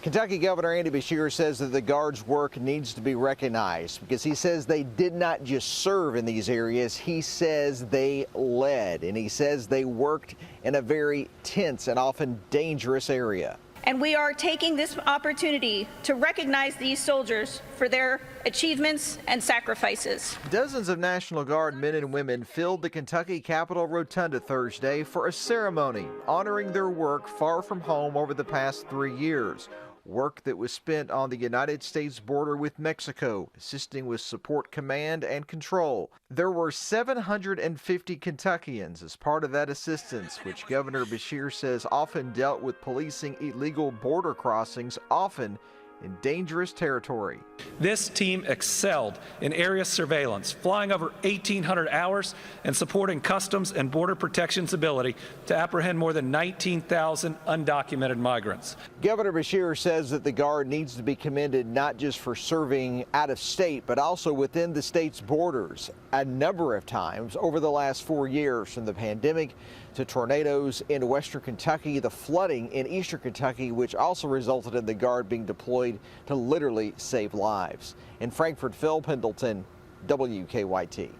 Kentucky Governor Andy Beshear says that the Guard's work needs to be recognized because he says they did not just serve in these areas. He says they led, and he says they worked in a very tense and often dangerous area. And we are taking this opportunity to recognize these soldiers for their achievements and sacrifices. Dozens of National Guard men and women filled the Kentucky Capitol Rotunda Thursday for a ceremony honoring their work far from home over the past 3 years. Work that was spent on the United States border with Mexico, assisting with support command and control. There were 750 Kentuckians as part of that assistance, which Governor Beshear says often dealt with policing illegal border crossings, often in dangerous territory. This team excelled in area surveillance, flying over 1,800 hours and supporting Customs and Border Protection's ability to apprehend more than 19,000 undocumented migrants. Governor Beshear says that the Guard needs to be commended not just for serving out of state, but also within the state's borders a number of times over the last 4 years, from the pandemic to tornadoes in western Kentucky, the flooding in eastern Kentucky, which also resulted in the Guard being deployed to literally save lives. In Frankfort, Phil Pendleton, WKYT.